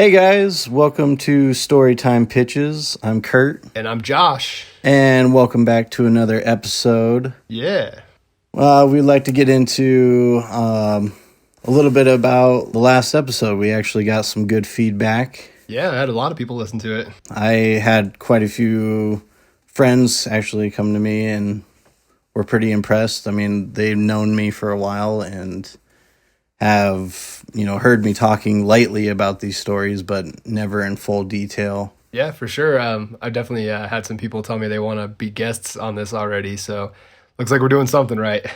Hey guys, welcome to Storytime Pitches. I'm Kurt. And I'm Josh. And welcome back to another episode. Yeah. We'd like to get into a little bit about the last episode. We actually got some good feedback. Yeah, I had a lot of people listen to it. I had quite a few friends actually come to me and were pretty impressed. I mean, they've known me for a while and have, heard me talking lightly about these stories, but never in full detail. Yeah, for sure. I've definitely had some people tell me they want to be guests on this already, so looks like we're doing something right.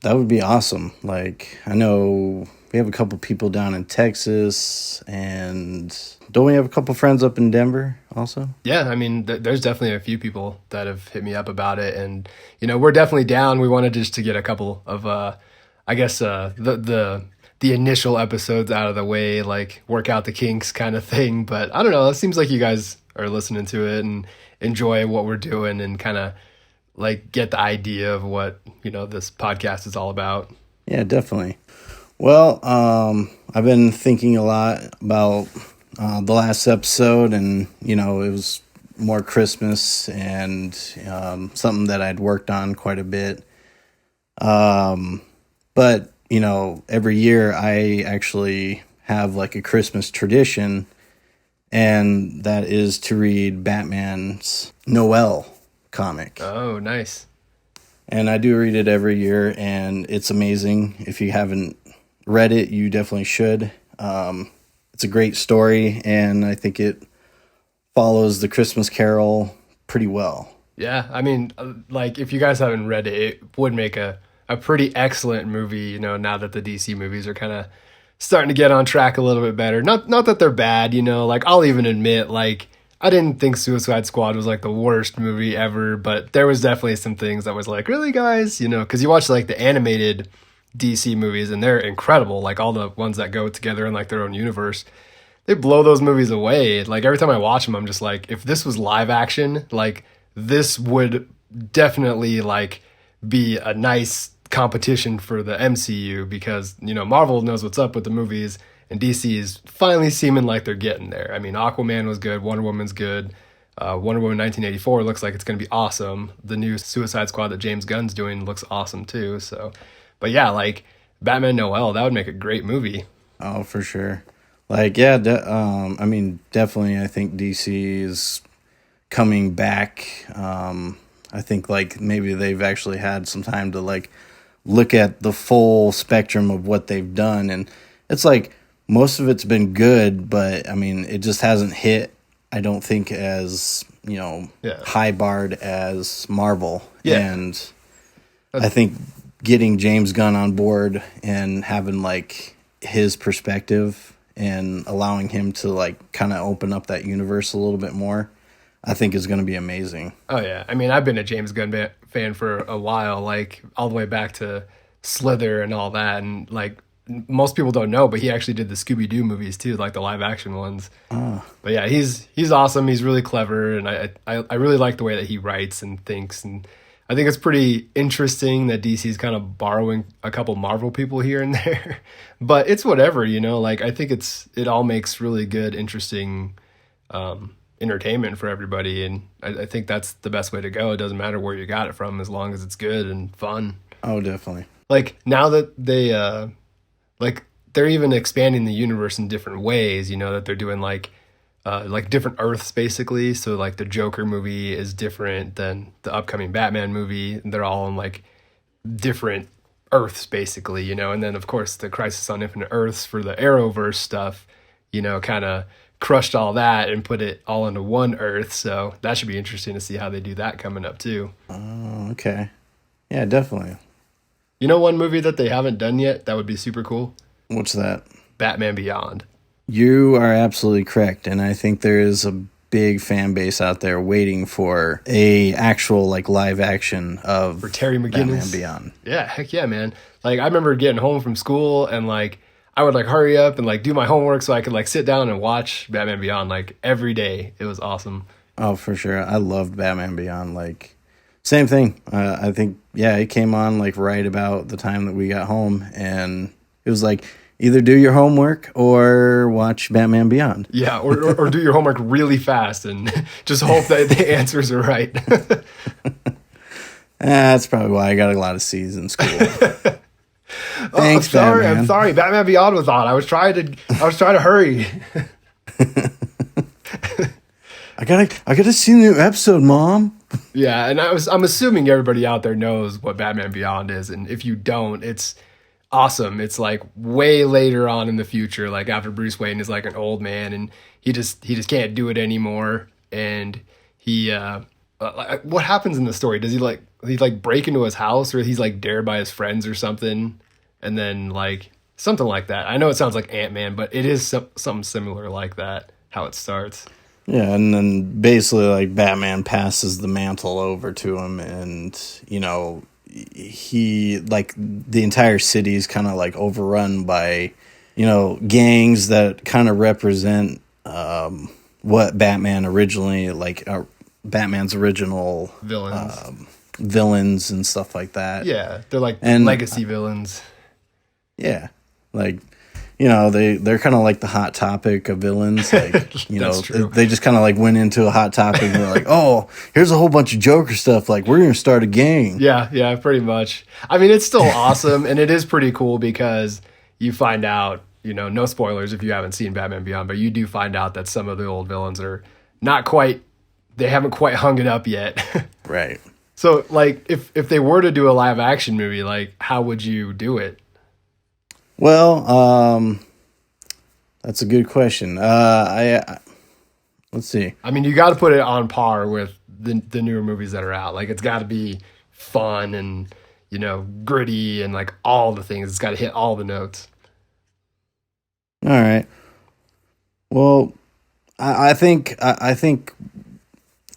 That would be awesome. Like, I know we have a couple people down in Texas, and don't we have a couple friends up in Denver also? Yeah, I mean, there's definitely a few people that have hit me up about it, and, we're definitely down. We wanted just to get a couple of, the initial episodes out of the way, like work out the kinks kind of thing. But I don't know, it seems like you guys are listening to it and enjoy what we're doing and kind of like get the idea of what, this podcast is all about. Yeah, definitely. Well, I've been thinking a lot about the last episode, and, it was more Christmas and something that I'd worked on quite a bit. But every year I actually have like a Christmas tradition, and that is to read Batman's Noel comic. Oh, nice. And I do read it every year, and it's amazing. If you haven't read it, you definitely should. It's a great story, and I think it follows the Christmas Carol pretty well. Yeah, I mean, like if you guys haven't read it, it would make a pretty excellent movie, now that the DC movies are kind of starting to get on track a little bit better. Not that they're bad, like I'll even admit, like I didn't think Suicide Squad was like the worst movie ever, but there was definitely some things that was like, really guys, because you watch like the animated DC movies and they're incredible, like all the ones that go together in like their own universe. They blow those movies away. Like every time I watch them, I'm just like, if this was live action, like this would definitely like be a nice competition for the MCU, because Marvel knows what's up with the movies and DC is finally seeming like they're getting there. I mean, Aquaman was good, Wonder Woman's good, Wonder Woman 1984 looks like it's going to be awesome. The new Suicide Squad that James Gunn's doing looks awesome too. So, but yeah, like Batman Noel, that would make a great movie. Oh, for sure. Like, yeah, I mean, definitely I think DC is coming back. I think like maybe they've actually had some time to like look at the full spectrum of what they've done, and it's like most of it's been good, but I mean it just hasn't hit, I don't think, as high barred as Marvel. And I think getting James Gunn on board and having like his perspective and allowing him to like kind of open up that universe a little bit more, I think is going to be amazing. Oh, yeah. I mean, I've been a James Gunn fan for a while, like all the way back to Slither and all that. And like most people don't know, but he actually did the Scooby-Doo movies too, like the live action ones. But yeah, he's awesome. He's really clever. And I really like the way that he writes and thinks. And I think it's pretty interesting that DC's kind of borrowing a couple Marvel people here and there. But it's whatever, like I think it all makes really good, interesting entertainment for everybody, and I think that's the best way to go. It doesn't matter where you got it from as long as it's good and fun. Oh, definitely. Like now that they they're even expanding the universe in different ways, that they're doing like different Earths basically. So like the Joker movie is different than the upcoming Batman movie. They're all in like different Earths basically, and then of course the Crisis on Infinite Earths for the Arrowverse stuff, kind of crushed all that and put it all into one Earth. So that should be interesting to see how they do that coming up too. Oh, okay. Yeah, definitely. One movie that they haven't done yet that would be super cool? What's that? Batman Beyond. You are absolutely correct, and I think there is a big fan base out there waiting for a actual like live action of for Terry McGinnis. Batman Beyond. Yeah, heck yeah, man. Like I remember getting home from school and like I would like hurry up and like do my homework so I could like sit down and watch Batman Beyond like every day. It was awesome. Oh, for sure. I loved Batman Beyond. Like same thing. I think, yeah, it came on like right about the time that we got home, and it was like either do your homework or watch Batman Beyond. Yeah, or do your homework really fast and just hope that the answers are right. That's probably why I got a lot of C's in school. Thanks, Batman. I'm sorry. Batman Beyond was on. I was trying to hurry. I gotta see the new episode, Mom. Yeah, and I'm assuming everybody out there knows what Batman Beyond is, and if you don't, it's awesome. It's like way later on in the future, like after Bruce Wayne is like an old man and he just can't do it anymore. And he like, what happens in the story? Does he like break into his house, or he's like dared by his friends or something, and then like something like that? I know it sounds like Ant-Man, but it is something similar like that. How it starts. Yeah, and then basically like Batman passes the mantle over to him, and he like the entire city is kind of like overrun by gangs that kind of represent what Batman originally like Batman's original villains and stuff like that. Yeah, they're like legacy villains. Yeah, like they're kind of like the hot topic of villains. Like they just kind of like went into a hot topic and they're like, oh, here's a whole bunch of Joker stuff. Like we're gonna start a gang. Yeah, pretty much. I mean, it's still awesome, and it is pretty cool because you find out, no spoilers if you haven't seen Batman Beyond, but you do find out that some of the old villains are not quite. They haven't quite hung it up yet. Right. So, like, if they were to do a live action movie, like, how would you do it? Well, that's a good question. Let's see. I mean, you got to put it on par with the newer movies that are out. Like, it's got to be fun and gritty and like all the things. It's got to hit all the notes. All right. Well, I think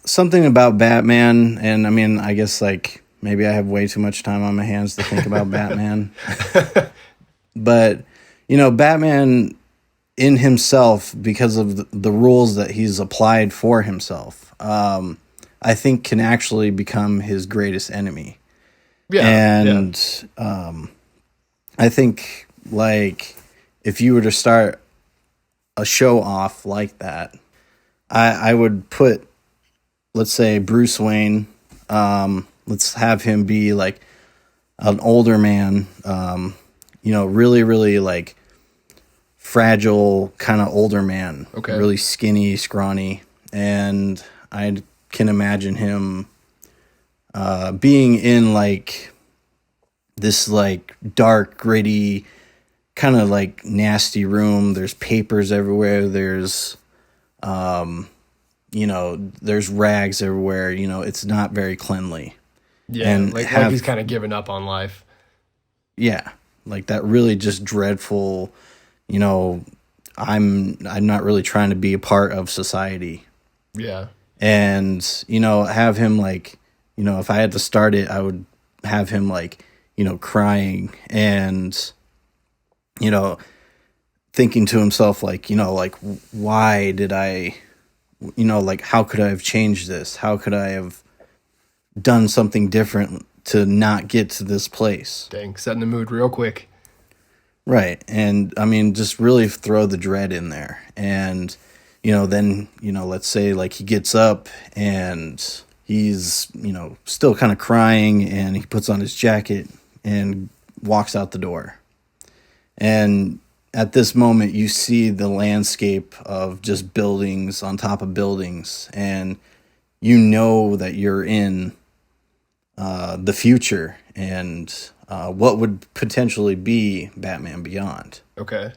something about Batman, and I mean, I guess like maybe I have way too much time on my hands to think about Batman. But, Batman in himself, because of the rules that he's applied for himself, I think can actually become his greatest enemy. Yeah. And I think, like, if you were to start a show off like that, I would put, let's say, Bruce Wayne, let's have him be, like, an older man, really, really like fragile kind of older man. Okay. Really skinny, scrawny. And I can imagine him being in like this like dark, gritty, kind of like nasty room. There's papers everywhere. There's there's rags everywhere. It's not very cleanly. Yeah, and like he's kind of given up on life. Yeah. Like that really just dreadful, I'm not really trying to be a part of society. Yeah. And, have him like, if I had to start it, I would have him like, crying and, thinking to himself like, like, why did I, like, how could I have changed this? How could I have done something different to not get to this place? Dang, setting the mood real quick. Right. And I mean, just really throw the dread in there. And, then, let's say like he gets up and he's, still kind of crying, and he puts on his jacket and walks out the door. And at this moment, you see the landscape of just buildings on top of buildings, and that you're in the future and what would potentially be Batman Beyond. Okay.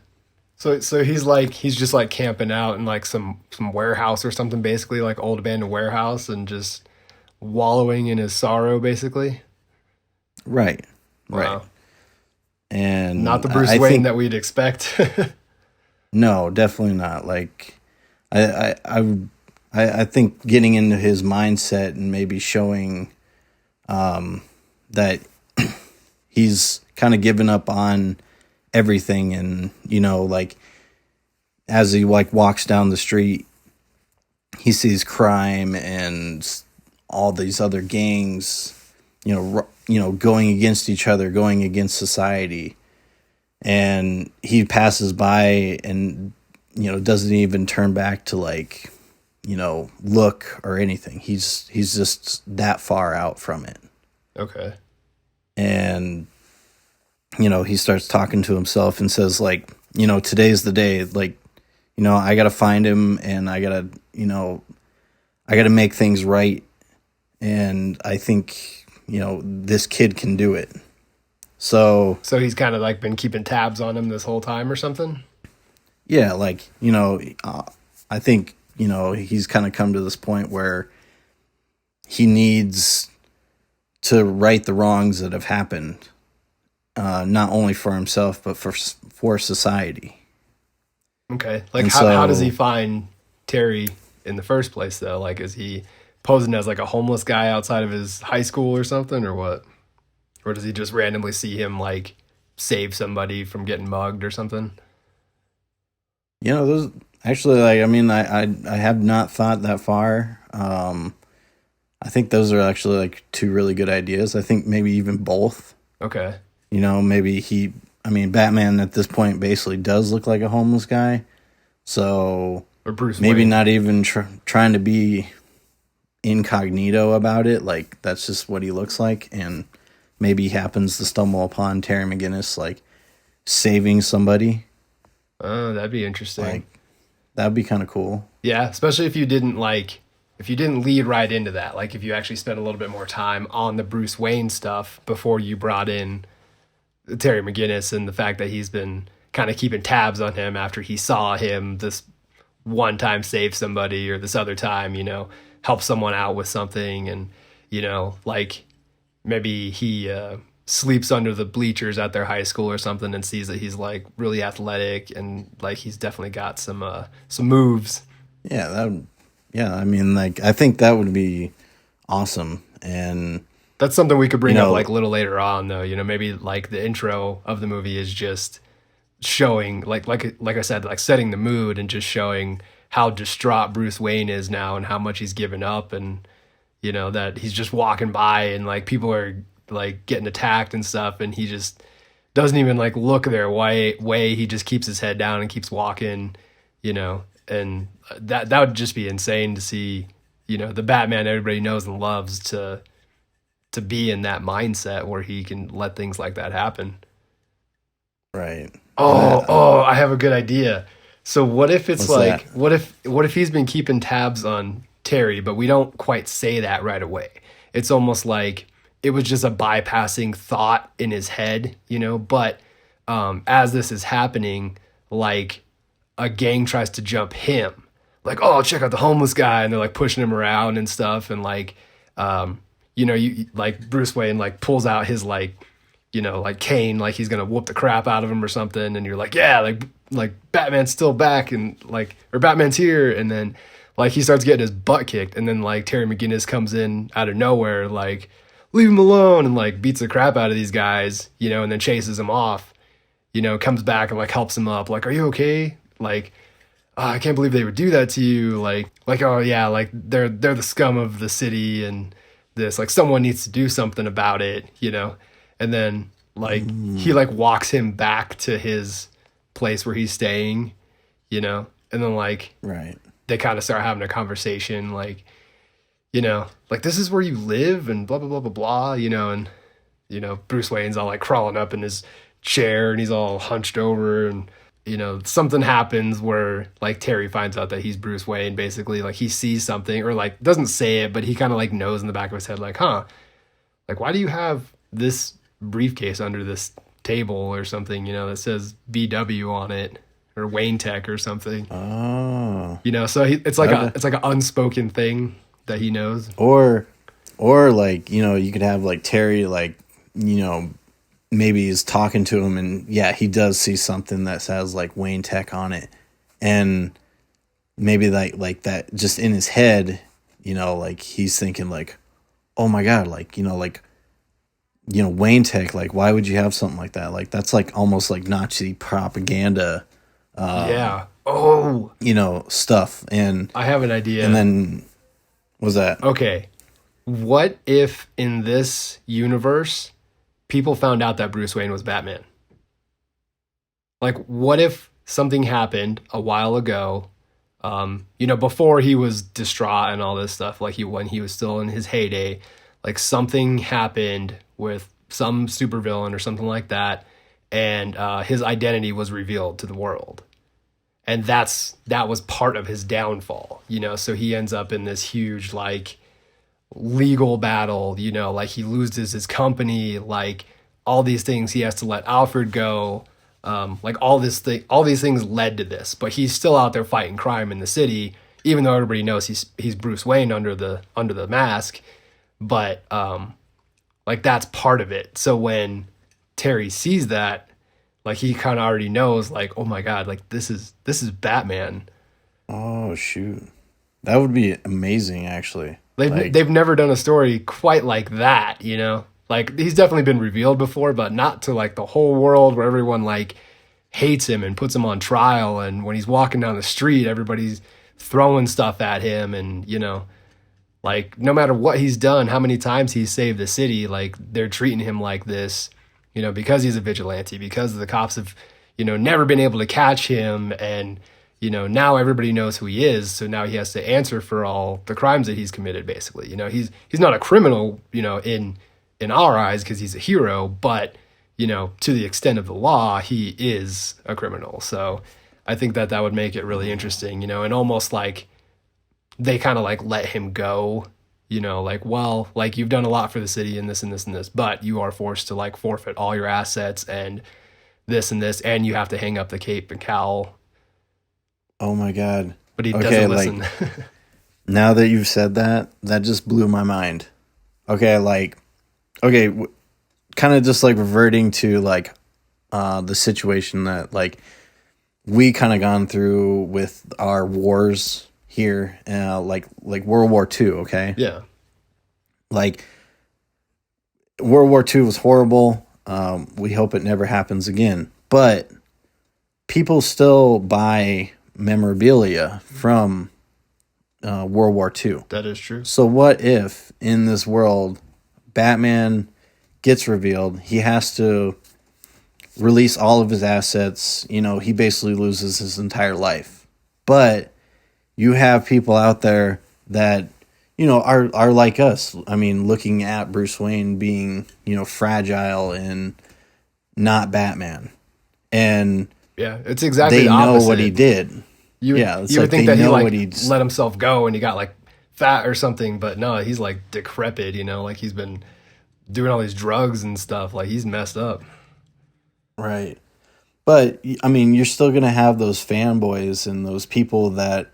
So he's just like camping out in like some warehouse or something, basically like old abandoned warehouse, and just wallowing in his sorrow, basically. Right. Wow. Right. And not the Bruce Wayne that we'd expect. No, definitely not. Like I think getting into his mindset and maybe showing that he's kind of given up on everything, and like as he like walks down the street, he sees crime and all these other gangs, going against each other, going against society, and he passes by and doesn't even turn back to like look or anything. He's just that far out from it. Okay. And he starts talking to himself and says like, today's the day, like, I gotta find him, and I gotta make things right, and I think this kid can do it. So So he's kind of like been keeping tabs on him this whole time or something? yeah, like I think he's kind of come to this point where he needs to right the wrongs that have happened, not only for himself but for society. Okay. Like And how does he so, find Terry in the first place though? Like is he posing as like a homeless guy outside of his high school or something or what? Or does he just randomly see him like save somebody from getting mugged or something? those actually, like, I mean, I have not thought that far. I think those are actually like two really good ideas. I think maybe even both. Okay. Maybe I mean, Batman at this point basically does look like a homeless guy. So Or Bruce maybe Wayne. not even trying to be incognito about it. Like, that's just what he looks like. And maybe he happens to stumble upon Terry McGinnis, like, saving somebody. Oh, that'd be interesting. Like, that'd be kind of cool. Yeah, especially if you didn't lead right into that. Like if you actually spent a little bit more time on the Bruce Wayne stuff before you brought in Terry McGinnis and the fact that he's been kind of keeping tabs on him after he saw him this one time save somebody or this other time, help someone out with something and like maybe he sleeps under the bleachers at their high school or something and sees that he's like really athletic and like he's definitely got some moves. Yeah, yeah, I mean, like, I think that would be awesome. And, That's something we could you bring up know, like a little later on though. Maybe like the intro of the movie is just showing like I said, like setting the mood and just showing how distraught Bruce Wayne is now and how much he's given up and that he's just walking by and like people are like getting attacked and stuff and he just doesn't even like look their way. He just keeps his head down and keeps walking, and that would just be insane to see, the Batman everybody knows and loves to be in that mindset where he can let things like that happen. right. And Oh, I have a good idea. So what if it's what's that? like what if he's been keeping tabs on Terry, but we don't quite say that right away. It's almost like it was just a bypassing thought in his head, but as this is happening, like a gang tries to jump him. Like, oh, check out the homeless guy, and they're like pushing him around and stuff, and like, you like Bruce Wayne like pulls out his like, like cane, like he's gonna whoop the crap out of him or something, and you're like, yeah, like Batman's still back, and like, or Batman's here, and then like he starts getting his butt kicked, and then like Terry McGinnis comes in out of nowhere, like leave him alone, and like beats the crap out of these guys, and then chases him off, comes back and like helps him up, like, are you okay? Like, oh, I can't believe they would do that to you. Like, oh yeah, like they're the scum of the city, and this like someone needs to do something about it, And then like he like walks him back to his place where he's staying, And then like Right. they kind of start having a conversation, like, like this is where you live, and blah blah blah blah blah, and Bruce Wayne's all like crawling up in his chair, and he's all hunched over, and something happens where like Terry finds out that he's Bruce Wayne, basically like he sees something or like doesn't say it, but he kind of like knows in the back of his head, like, huh, like why do you have this briefcase under this table or something, that says VW on it or Wayne Tech or something, Oh. so it's like Okay. it's like an unspoken thing that he knows. Or like, you could have like Terry, like, maybe he's talking to him, and yeah, he does see something that says like Wayne Tech on it. And maybe like that just in his head, like he's thinking like, oh my God, like, Wayne Tech, like, why would you have something like that? Like, that's like almost like Nazi propaganda, Yeah. Oh, stuff. I have an idea. And then, was that? Okay. What if in this universe people found out that Bruce Wayne was Batman? Like, what if something happened a while ago, before he was distraught and all this stuff, like when he was still in his heyday, like something happened with some supervillain or something like that, and his identity was revealed to the world. And that was part of his downfall, so he ends up in this huge like legal battle, like he loses his company, like all these things, he has to let Alfred go. Like all these things led to this, but he's still out there fighting crime in the city, even though everybody knows he's Bruce Wayne under the mask. But like that's part of it. So when Terry sees that, like he kind of already knows, like, oh my God, like this is Batman. Oh shoot, that would be amazing. Actually, They've never done a story quite like that, Like he's definitely been revealed before, but not to like the whole world where everyone like hates him and puts him on trial. And when he's walking down the street, everybody's throwing stuff at him, and like no matter what he's done, how many times he's saved the city, like they're treating him like this, because he's a vigilante, because the cops have, never been able to catch him, and now everybody knows who he is, so now he has to answer for all the crimes that he's committed. Basically, he's not a criminal, in our eyes because he's a hero, but to the extent of the law, he is a criminal. So I think that would make it really interesting, and almost like they kind of like let him go, like, well, like you've done a lot for the city and this and this and this, but you are forced to like forfeit all your assets and this, and you have to hang up the cape and cowl. Oh my God. But he doesn't listen. Like, now that you've said that, that just blew my mind. Okay, kind of just like reverting to like the situation that like we kind of gone through with our wars here, like World War II, okay? Yeah. Like World War II was horrible. We hope it never happens again. But people still buy memorabilia from World War II. That is true. So what if in this world Batman gets revealed, he has to release all of his assets, he basically loses his entire life. But you have people out there that are like us. I mean, looking at Bruce Wayne being, fragile and not Batman. And yeah, it's exactly they the know opposite. what he did. You would think that he like let himself go and he got like fat or something, but no, he's like decrepit, like he's been doing all these drugs and stuff. Like he's messed up. Right. But I mean, you're still going to have those fanboys and those people that,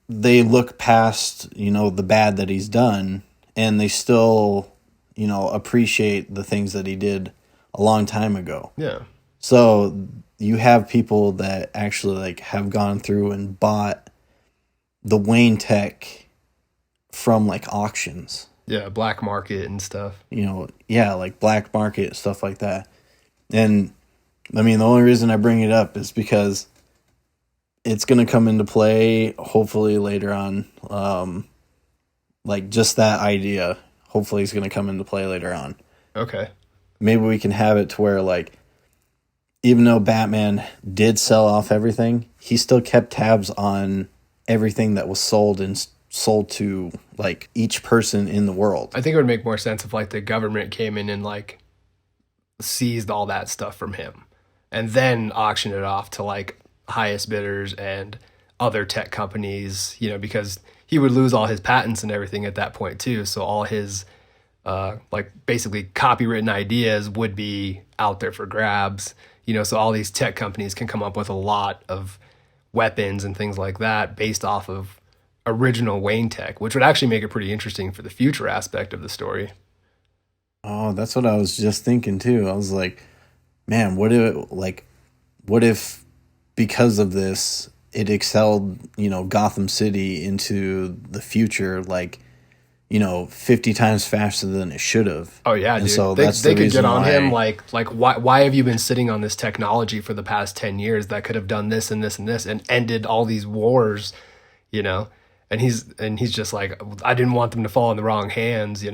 they look past, the bad that he's done, and they still, appreciate the things that he did a long time ago. Yeah. So you have people that actually like have gone through and bought the Wayne Tech from like auctions. Yeah, black market and stuff. Like black market, stuff like that. And I mean, the only reason I bring it up is because it's going to come into play hopefully later on. Like just that idea, hopefully is going to come into play later on. Okay. Maybe we can have it to where like, even though Batman did sell off everything, he still kept tabs on everything that was sold and sold to like each person in the world. I think it would make more sense if like the government came in and like seized all that stuff from him and then auctioned it off to like highest bidders and other tech companies, because he would lose all his patents and everything at that point too. So all his like basically copywritten ideas would be out there for grabs, so all these tech companies can come up with a lot of weapons and things like that based off of original Wayne tech, which would actually make it pretty interesting for the future aspect of the story. Oh, that's what I was just thinking too. I was like, man, what if because of this it excelled, Gotham City into the future, like, 50 times faster than it should have. Oh yeah, and dude. So they could get on him like why have you been sitting on this technology for the past 10 years that could have done this and this and this and ended all these wars, And he's just like, I didn't want them to fall in the wrong hands,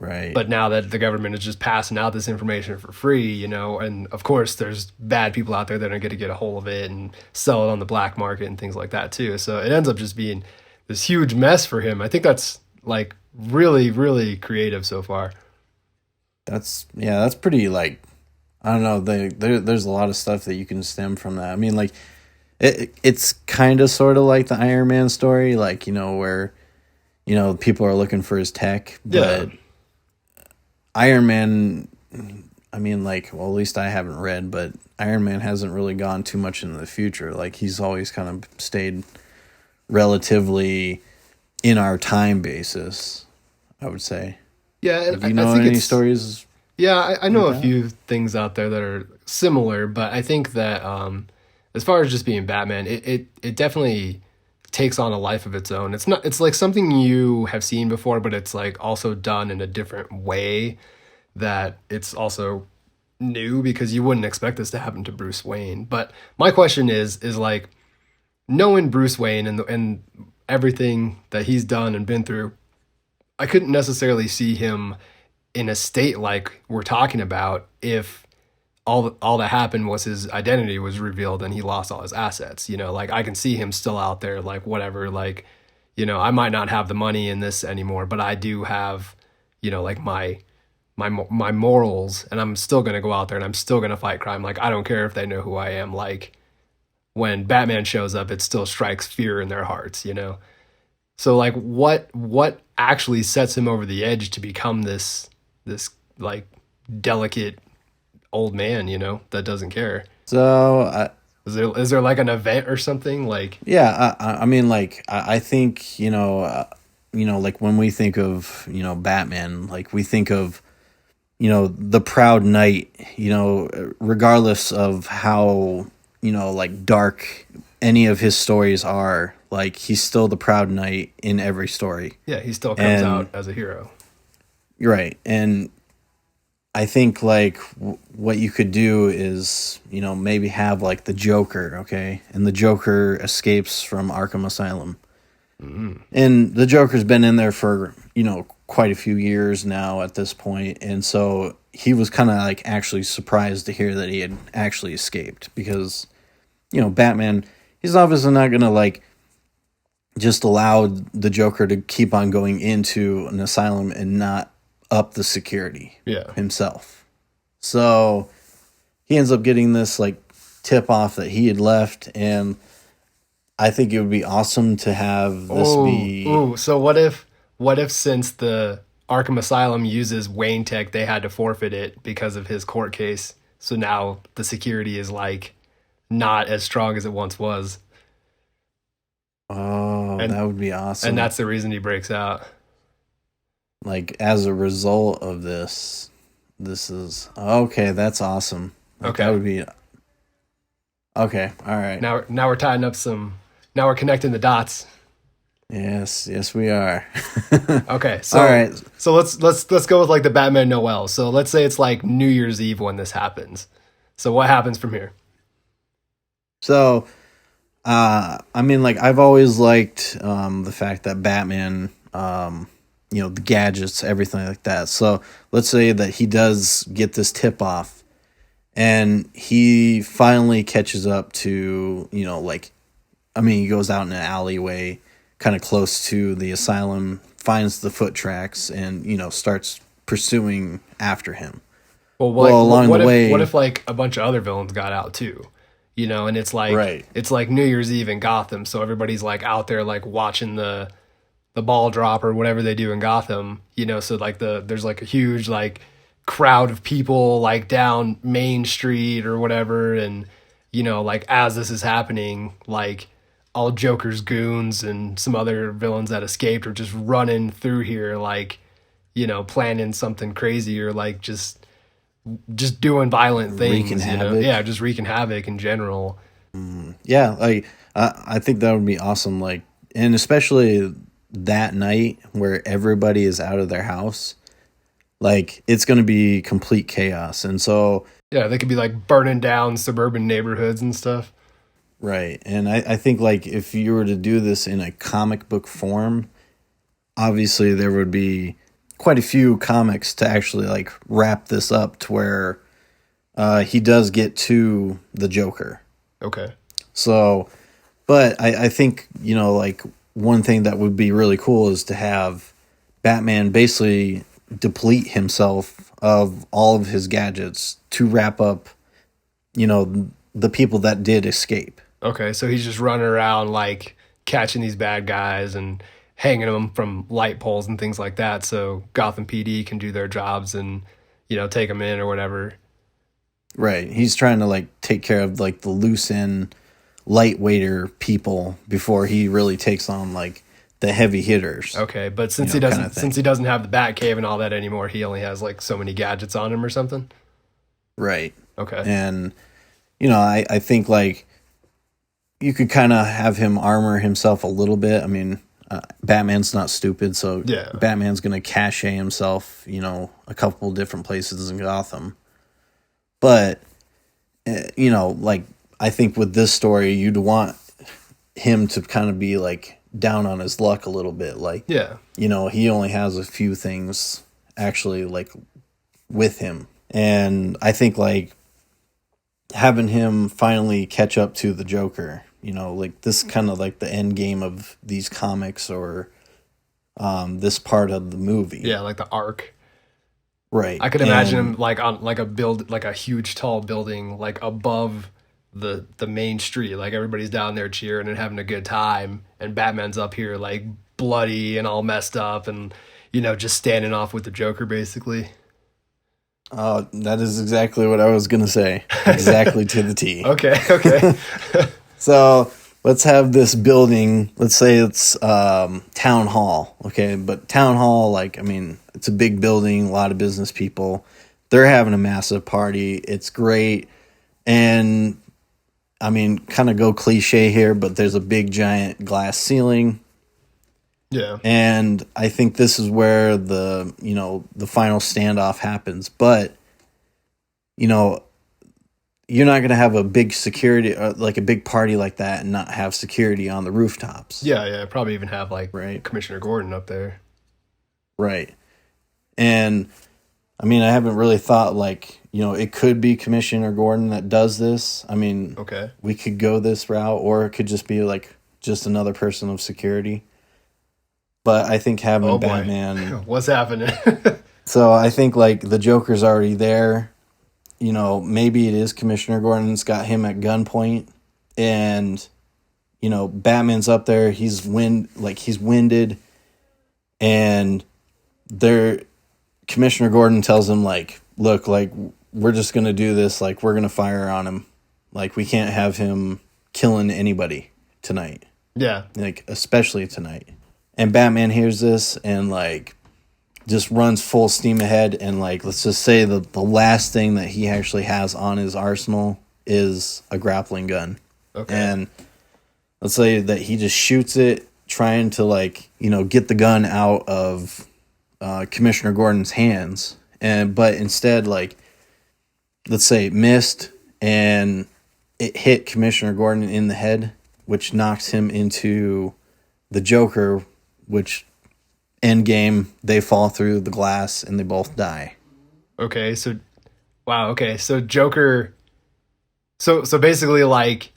Right. But now that the government is just passing out this information for free, and of course there's bad people out there that are going to get a hold of it and sell it on the black market and things like that too. So it ends up just being this huge mess for him. I think that's like really, really creative so far. That's pretty like I don't know. There's a lot of stuff that you can stem from that. I mean, like it's kind of sort of like the Iron Man story, like where people are looking for his tech, Yeah. but Iron Man. I mean, like, well, at least I haven't read, but Iron Man hasn't really gone too much into the future. Like, he's always kind of stayed relatively in our time basis, I would say. Yeah, Like, and do you I know think any it's stories yeah, I like know a that? few things out there that are similar, but I think that as far as just being Batman, it definitely takes on a life of its own. It's like something you have seen before, but it's like also done in a different way that it's also new because you wouldn't expect this to happen to Bruce Wayne. But my question is like knowing Bruce Wayne and everything that he's done and been through, I couldn't necessarily see him in a state like we're talking about if all that happened was his identity was revealed and he lost all his assets. Like I can see him still out there, like whatever, like I might not have the money in this anymore, but I do have like my morals, and I'm still gonna go out there and I'm still gonna fight crime. Like I don't care if they know who I am. Like when Batman shows up, it still strikes fear in their hearts. So like what actually sets him over the edge to become this like delicate old man, that doesn't care? So, I, Is there like an event or something? Like yeah, I mean, like, I think, like when we think of, Batman, like we think of, the proud knight, regardless of how, like dark any of his stories are, like he's still the proud knight in every story. yeah, he still comes And out as a hero. you're right. And I think like what you could do is, maybe have like the Joker, okay? And the Joker escapes from Arkham Asylum. And the Joker's been in there for, quite a few years now at this point. And so he was kind of like actually surprised to hear that he had actually escaped because, Batman, he's obviously not going to like just allow the Joker to keep on going into an asylum and not up the security Yeah. himself. So he ends up getting this like tip off that he had left, and I think it would be awesome to have this be So what if since the Arkham Asylum uses Wayne Tech, they had to forfeit it because of his court case. So now the security is like not as strong as it once was. oh, And that would be and awesome. that's the reason he breaks out. Like as a result of this is okay, that's awesome. Like that Okay. would be okay, all right. Now we're tying up now we're connecting the dots. Yes, we are. Okay. All So right. so let's go with like the Batman Noel. So let's say it's like New Year's Eve when this happens. So what happens from here? So I mean, like I've always liked the fact that Batman, the gadgets, everything like that. So let's say that he does get this tip off, and he finally catches up to, like, I mean, he goes out in an alleyway, kind of close to the asylum, finds the foot tracks, and starts pursuing after him. Well, Well, along what the if way, like a bunch of other villains got out too? And right, it's like New Year's Eve in Gotham, so everybody's like out there like watching the ball drop or whatever they do in Gotham. So like there's like a huge like crowd of people like down Main Street or whatever, and like as this is happening, like all Joker's goons and some other villains that escaped are just running through here like planning something crazy or like just doing violent wreaking things. havoc. Yeah, just wreaking havoc in general. Yeah, like I think that would be awesome. Like, and especially that night where everybody is out of their house, like it's going to be complete chaos. And so, Yeah, they could be like burning down suburban neighborhoods and stuff. right, and I think like if you were to do this in a comic book form, obviously there would be quite a few comics to actually like wrap this up to where he does get to the Joker. Okay. So, but I think, you know, like one thing that would be really cool is to have Batman basically deplete himself of all of his gadgets to wrap up, you know, the people that did escape. Okay, so he's just running around like catching these bad guys and hanging them from light poles and things like that, so Gotham PD can do their jobs and take them in or whatever. Right. He's trying to like take care of like the loose end lightweighter people before he really takes on like the heavy hitters. Okay, but since he doesn't have the Batcave and all that anymore, he only has like so many gadgets on him or something. Right. Okay. And I think like you could kind of have him armor himself a little bit. I mean, Batman's not stupid, so yeah, Batman's going to cache himself, a couple different places in Gotham. But, like, I think with this story, you'd want him to kind of be, like, down on his luck a little bit. Like, yeah, he only has a few things actually, like, with him. And I think, like, having him finally catch up to the Joker, like, this kind of, like, the end game of these comics or this part of the movie. Yeah, like the arc. Right. I could imagine him like on like a huge tall building like above the main street. Like everybody's down there cheering and having a good time, and Batman's up here like bloody and all messed up and just standing off with the Joker basically. That is exactly what I was going to say. Exactly to the T. Okay. So let's have this building. Let's say it's Town Hall. Okay. But Town Hall, like, I mean, it's a big building, a lot of business people. They're having a massive party. It's great. And I mean, kind of go cliche here, but there's a big giant glass ceiling. Yeah. And I think this is where the final standoff happens. But, you're not going to have a big security, like a big party like that and not have security on the rooftops. Yeah. Probably even have like right. Commissioner Gordon up there. Right. And I mean, I haven't really thought like, it could be Commissioner Gordon that does this. I mean, okay, we could go this route, or it could just be like just another person of security. But I think having Batman... What's happening? So I think like the Joker's already there. Maybe it is Commissioner Gordon's got him at gunpoint, and Batman's up there. He's winded, and Commissioner Gordon tells him like, look, like we're just gonna do this. Like we're gonna fire on him. Like we can't have him killing anybody tonight. Yeah, like especially tonight. And Batman hears this and like just runs full steam ahead, and like let's just say the last thing that he actually has on his arsenal is a grappling gun. Okay. And let's say that he just shoots it, trying to like get the gun out of Commissioner Gordon's hands, but instead like let's say it missed and it hit Commissioner Gordon in the head, which knocks him into the Joker, which end game, they fall through the glass and they both die. Okay, so wow, okay. So Joker so basically like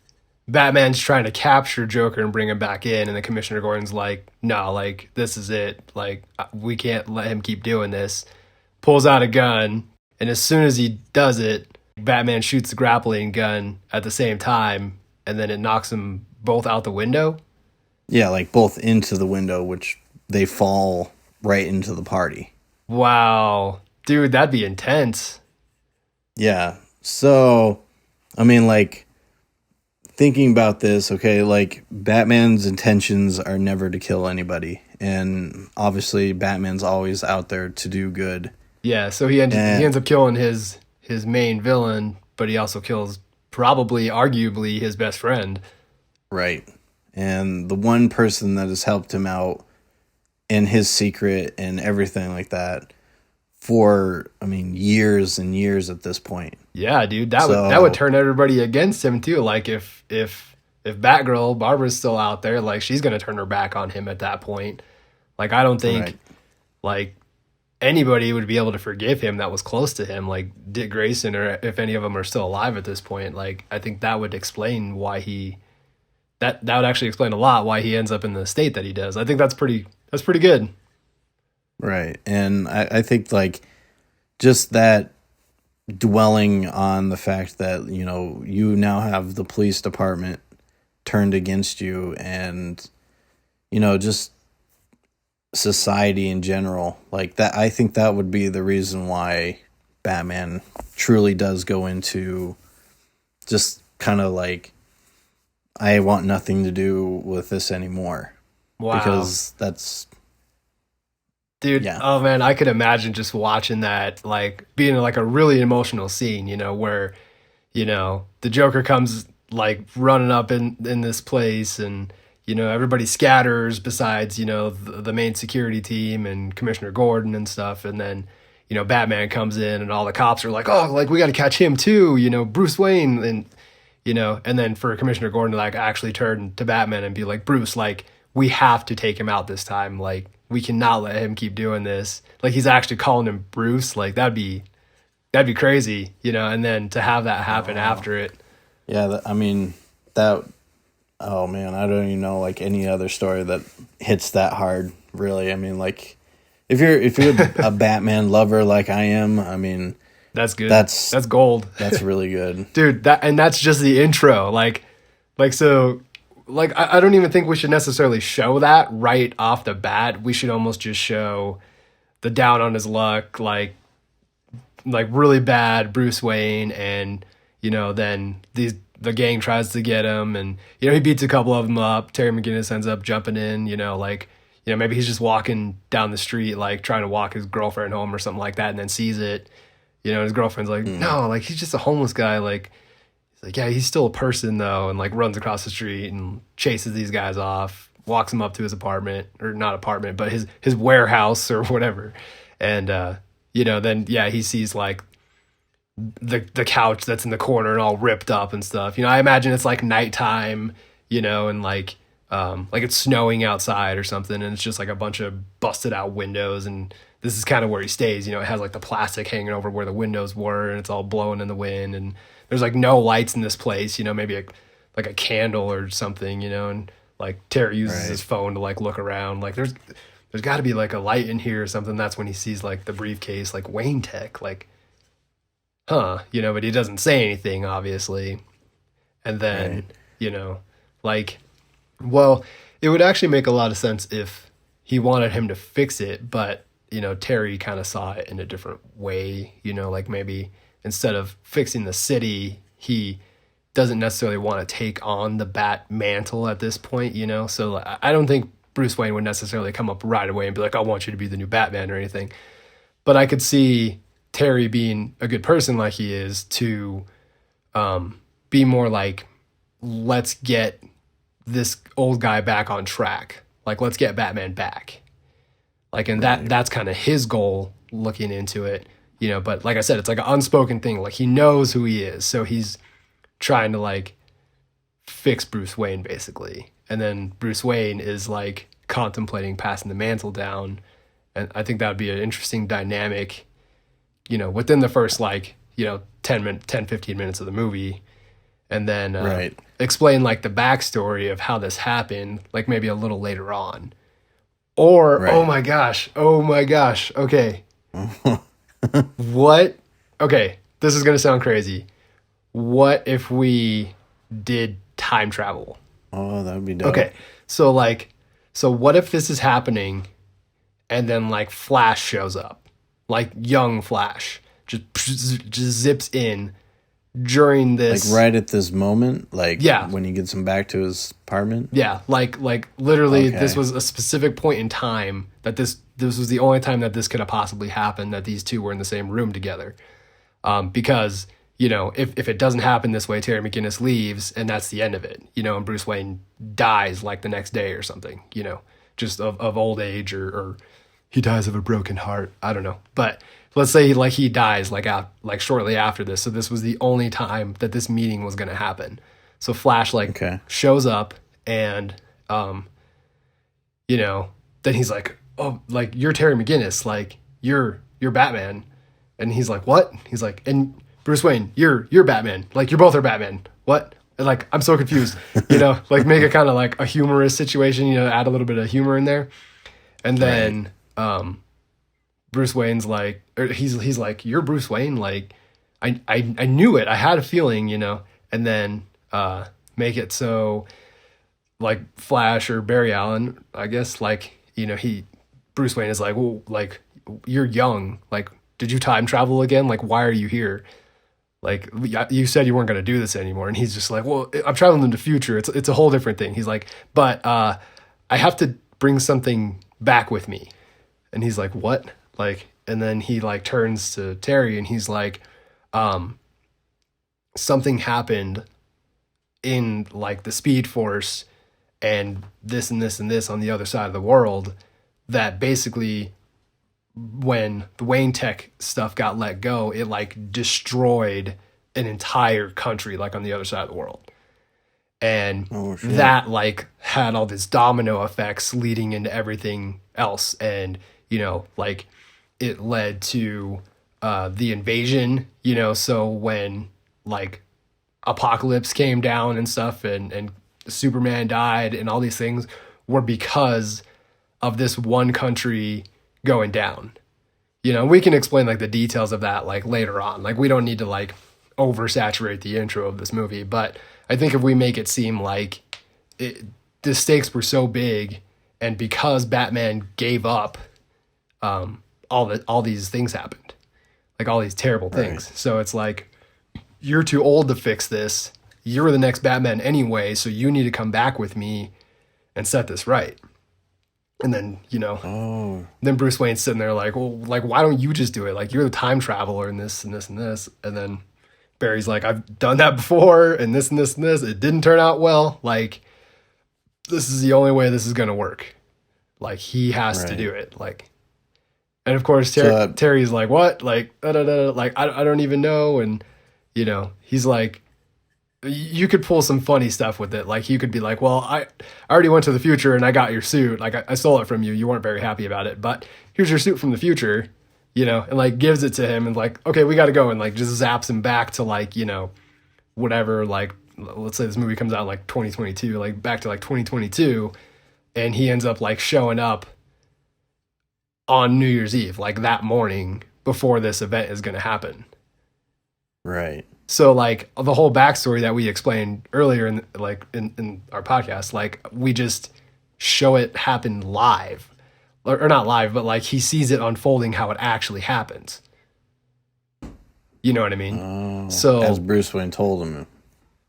Batman's trying to capture Joker and bring him back in, and the Commissioner Gordon's like, no, like this is it. Like we can't let him keep doing this. Pulls out a gun, and as soon as he does it, Batman shoots the grappling gun at the same time, and then it knocks them both out the window. Yeah, like both into the window, which they fall right into the party. Wow. Dude, that'd be intense. Yeah. So, I mean, like, thinking about this, okay, like, Batman's intentions are never to kill anybody. And obviously, Batman's always out there to do good. Yeah, so he ends up killing his main villain, but he also kills probably, arguably, his best friend. Right. And the one person that has helped him out in his secret and everything like that for, I mean, years and years at this point. Yeah, dude, that would turn everybody against him too. Like if Batgirl, Barbara's still out there, like she's gonna turn her back on him at that point. Like I don't think like anybody would be able to forgive him that was close to him, like Dick Grayson, or if any of them are still alive at this point. Like, I think that would explain why that would actually explain a lot why he ends up in the state that he does. I think that's pretty good. Right. And I think like just that dwelling on the fact that, you know, you now have the police department turned against you, and, you know, just society in general, like that. I think that would be the reason why Batman truly does go into just kind of like, I want nothing to do with this anymore. Wow. Because that's, dude, yeah. oh man, I could imagine just watching that, like being like a really emotional scene, you know, where, you know, the Joker comes like running up in this place, and, you know, everybody scatters besides, you know, the main security team and Commissioner Gordon and stuff. And then, you know, Batman comes in and all the cops are like, oh, like we got to catch him too, you know, Bruce Wayne. And, you know, and then for Commissioner Gordon to like actually turn to Batman and be like, Bruce, like, we have to take him out this time. Like, we cannot let him keep doing this. Like, he's actually calling him Bruce. Like, that'd be crazy, you know. And then to have that happen after it. Yeah, I mean, that, oh man, I don't even know like any other story that hits that hard, really. I mean, like, if you're a Batman lover like I am, I mean, that's good. That's gold. That's really good. Dude, that's just the intro. Like so, like, I don't even think we should necessarily show that right off the bat. We should almost just show the down on his luck, like really bad Bruce Wayne, and, you know, then the gang tries to get him, and, you know, he beats a couple of them up. Terry McGinnis ends up jumping in, you know, like, you know, maybe he's just walking down the street, like trying to walk his girlfriend home or something like that, and then sees it. You know, his girlfriend's like, no, like, he's just a homeless guy. Like, he's like, yeah, he's still a person though, and like runs across the street and chases these guys off, walks them up to his apartment, or not apartment, but his warehouse or whatever. And you know, then yeah, he sees like the couch that's in the corner and all ripped up and stuff. You know, I imagine it's like nighttime, you know, and like it's snowing outside or something, and it's just like a bunch of busted out windows, and this is kind of where he stays. You know, it has like the plastic hanging over where the windows were, and it's all blowing in the wind, and there's like no lights in this place, you know, maybe like a candle or something, you know, and like Terry uses his phone to like look around. Like there's got to be like a light in here or something. That's when he sees like the briefcase, like Wayne Tech, like, huh, you know, but he doesn't say anything, obviously. And then, you know, like, well, it would actually make a lot of sense if he wanted him to fix it, but, you know, Terry kind of saw it in a different way, you know, like maybe instead of fixing the city, he doesn't necessarily want to take on the Bat mantle at this point, you know? So I don't think Bruce Wayne would necessarily come up right away and be like, I want you to be the new Batman or anything. But I could see Terry being a good person like he is to be more like, let's get this old guy back on track. Like, let's get Batman back. Like, and that's kind of his goal looking into it, you know, but like I said, it's like an unspoken thing. Like, he knows who he is. So he's trying to like fix Bruce Wayne basically. And then Bruce Wayne is like contemplating passing the mantle down. And I think that would be an interesting dynamic, you know, within the first, like, you know, 10, 15 minutes of the movie. And then explain like the backstory of how this happened, like maybe a little later on. Or, oh my gosh. Okay. What? Okay. This is going to sound crazy. What if we did time travel? Oh, that would be dope. Okay. So what if this is happening and then like Flash shows up, like young Flash just zips in during this, like right at this moment, like yeah, when he gets him back to his apartment. Yeah, like literally, this was a specific point in time that this was the only time that this could have possibly happened, that these two were in the same room together. Because, you know, if it doesn't happen this way, Terry McGinnis leaves and that's the end of it, you know, and Bruce Wayne dies like the next day or something, you know, just of old age, or he dies of a broken heart. I don't know, but let's say like he dies like shortly after this. So this was the only time that this meeting was going to happen. So Flash shows up and, you know, then he's like, oh, like, you're Terry McGinnis. Like, you're Batman. And he's like, what? He's like, and Bruce Wayne, you're Batman. Like, you both are Batman. What? And like, I'm so confused, like make it kind of like a humorous situation, add a little bit of humor in there. And then, Bruce Wayne's like, or he's like, you're Bruce Wayne. Like, I knew it. I had a feeling, and then, make it so like Flash or Barry Allen, I guess, like, Bruce Wayne is like, well, like, you're young. Like, did you time travel again? Like, why are you here? Like, you said you weren't going to do this anymore. And he's just like, well, I'm traveling in the future. It's a whole different thing. He's like, but I have to bring something back with me. And he's like, what? Like, and then he like turns to Terry and he's like, something happened in like the Speed Force and this and this and this on the other side of the world that basically, when the Wayne Tech stuff got let go, it like destroyed an entire country, like on the other side of the world. And that like had all this domino effects leading into everything else. And, like it led to the invasion, so when like Apocalypse came down and stuff and Superman died and all these things were because of this one country going down. We can explain like the details of that like later on. Like, we don't need to like oversaturate the intro of this movie, but I think if we make it seem like the stakes were so big, and because Batman gave up, all these things happened, like all these terrible things. Right. So it's like, you're too old to fix this. You're the next Batman anyway, so you need to come back with me and set this right. And then, then Bruce Wayne's sitting there like, well, like, why don't you just do it? Like, you're the time traveler and this and this and this. And then Barry's like, I've done that before and this and this and this. It didn't turn out well. Like, this is the only way this is going to work. Like, he has to do it. Like, and of course, Terry's like, what? Like, like, I don't even know. And, he's like, you could pull some funny stuff with it. Like, you could be like, well, I already went to the future and I got your suit. Like, I stole it from you. You weren't very happy about it, but here's your suit from the future, and like gives it to him and like, okay, we got to go. And like just zaps him back to like, whatever, like, let's say this movie comes out in like 2022, like back to like 2022. And he ends up like showing up on New Year's Eve, like that morning before this event is going to happen. Right. So like the whole backstory that we explained earlier in our podcast, like we just show it happen live, or not live, but like he sees it unfolding how it actually happens. You know what I mean? So as Bruce Wayne told him.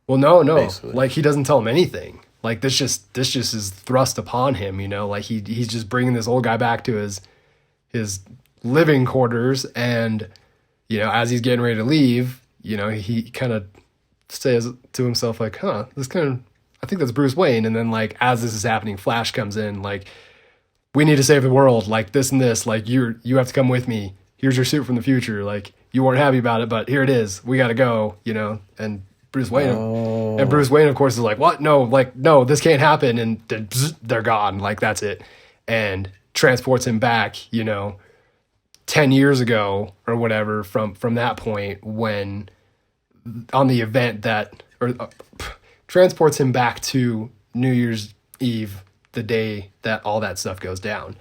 Well, no, basically. Like he doesn't tell him anything. Like this just is thrust upon him. Like he's just bringing this old guy back to his living quarters, and as he's getting ready to leave. He kind of says to himself, like, I think that's Bruce Wayne. And then, like, as this is happening, Flash comes in, like, we need to save the world, like, this and this, like, you have to come with me. Here's your suit from the future. Like, you weren't happy about it, but here it is. We got to go, and Bruce Wayne, of course, is like, what? No, this can't happen. And they're gone. Like, that's it. And transports him back, 10 years ago or whatever from that point, when on the event that transports him back to New Year's Eve, the day that all that stuff goes down.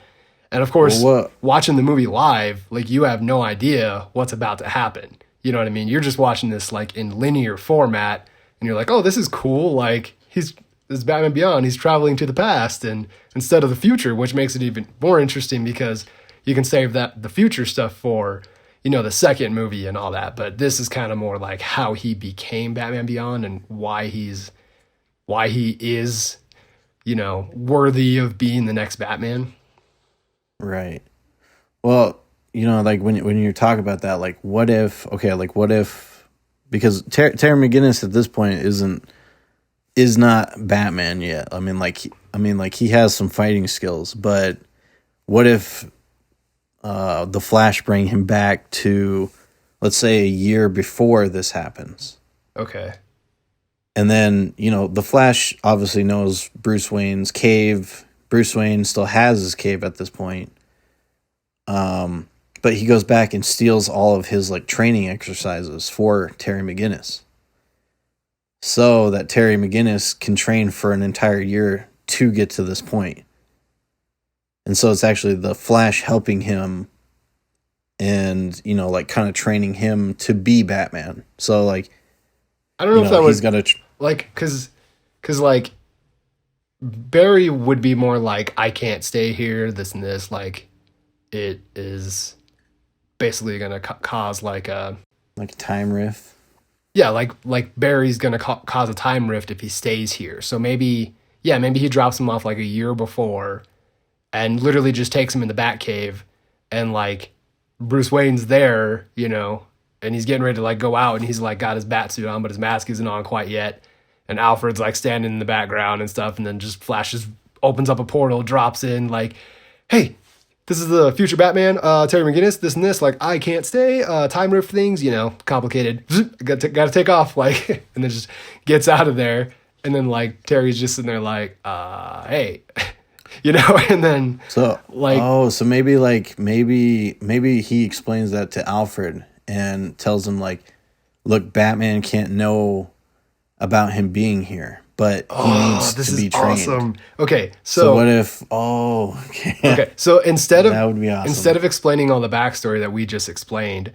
And of course, watching the movie live, like you have no idea what's about to happen. You know what I mean? You're just watching this like in linear format and you're like, oh, this is cool. Like this is Batman Beyond. He's traveling to the past and instead of the future, which makes it even more interesting because you can save the future stuff for, the second movie and all that. But this is kind of more like how he became Batman Beyond and why he is, worthy of being the next Batman. Right. Well, like when you talk about that, like what if, because Terry McGinnis at this point is not Batman yet. I mean, he has some fighting skills, but what if the Flash bring him back to, let's say, a year before this happens? Okay. And then, the Flash obviously knows Bruce Wayne's cave. Bruce Wayne still has his cave at this point. but he goes back and steals all of his like training exercises for Terry McGinnis, so that Terry McGinnis can train for an entire year to get to this point. And so it's actually the Flash helping him and, like kind of training him to be Batman. So like, I don't know if that he's was got to, like, cause like Barry would be more like, I can't stay here, this and this. Like, it is basically going to cause like a time rift. Yeah, like Barry's gonna cause a time rift if he stays here. So maybe he drops him off like a year before, and literally just takes him in the Batcave, and like Bruce Wayne's there, and he's getting ready to like go out, and he's like got his bat suit on, but his mask isn't on quite yet, and Alfred's like standing in the background and stuff, and then just Flash just opens up a portal, drops in like, hey, this is the future Batman, Terry McGinnis, this and this, like, I can't stay, time rift things, complicated, gotta take off, like, and then just gets out of there, and then, like, Terry's just sitting there, like, hey, and then, so, like, so maybe he explains that to Alfred, and tells him, like, look, Batman can't know about him being here, but he needs to be trained. Awesome. Okay, so what if? Okay. Okay, so instead of that would be awesome. Instead of explaining all the backstory that we just explained,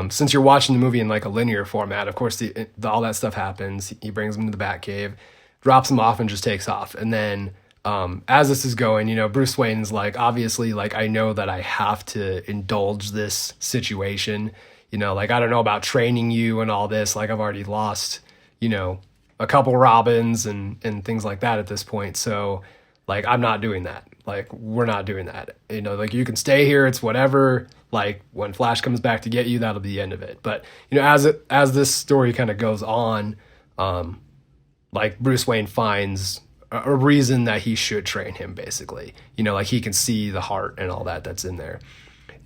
since you're watching the movie in like a linear format, of course, all that stuff happens. He brings him to the Batcave, drops him off, and just takes off. And then, as this is going, Bruce Wayne's like, obviously, like, I know that I have to indulge this situation. Like, I don't know about training you and all this. Like, I've already lost, a couple Robins and things like that at this point. So, like, I'm not doing that. Like, we're not doing that. Like, you can stay here. It's whatever. Like, when Flash comes back to get you, that'll be the end of it. But, as this story kind of goes on, like, Bruce Wayne finds a reason that he should train him, basically. Like, he can see the heart and all that's in there.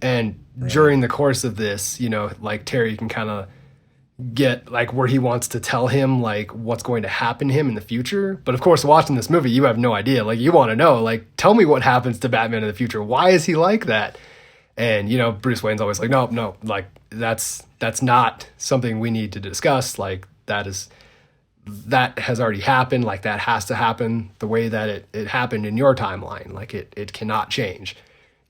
And during the course of this, like, Terry can kind of get like where he wants to tell him like what's going to happen to him in the future. But of course, watching this movie, you have no idea. Like, you want to know, like, tell me what happens to Batman in the future. Why is he like that? And Bruce Wayne's always like, no, like, that's not something we need to discuss. Like, that has already happened. Like, that has to happen the way that it happened in your timeline. Like, it cannot change,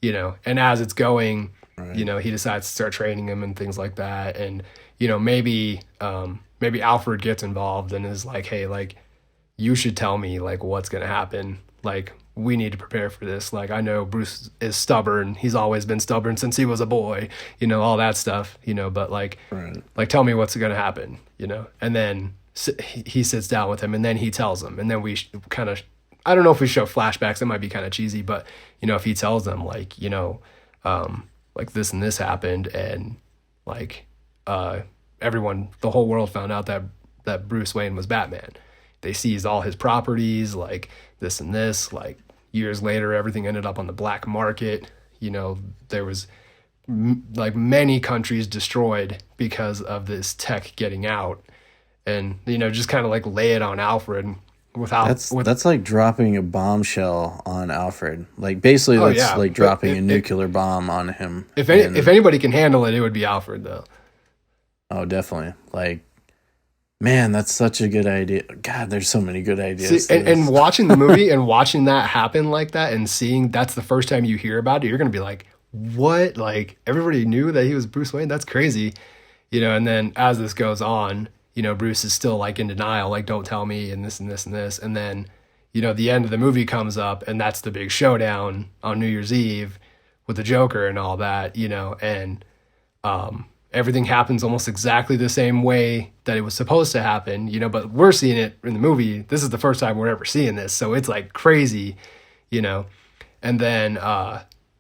and as it's going, he decides to start training him and things like that. And maybe Alfred gets involved and is like, hey, like, you should tell me like what's gonna happen. Like, we need to prepare for this. Like, I know Bruce is stubborn. He's always been stubborn since he was a boy. All that stuff. But like, like, tell me what's gonna happen. And then he sits down with him, and then he tells him, and then we kind of, I don't know if we show flashbacks. It might be kind of cheesy, but if he tells them like, like, this and this happened, and like, everyone, the whole world found out that Bruce Wayne was Batman. They seized all his properties, like this and this. Like, years later, everything ended up on the black market. There was like many countries destroyed because of this tech getting out, and just kind of like lay it on Alfred without. That's like dropping a bombshell on Alfred. Like, basically, that's like dropping a nuclear bomb on him. If anybody can handle it, it would be Alfred, though. Oh, definitely. Like, man, that's such a good idea. God, there's so many good ideas. See, and watching the movie and watching that happen like that, and seeing that's the first time you hear about it, you're going to be like, what? Like, everybody knew that he was Bruce Wayne? That's crazy. And then as this goes on, Bruce is still like in denial, like, don't tell me, and this and this and this. And then, the end of the movie comes up, and that's the big showdown on New Year's Eve with the Joker and all that, and everything happens almost exactly the same way that it was supposed to happen, but we're seeing it in the movie. This is the first time we're ever seeing this. So it's like crazy, and then,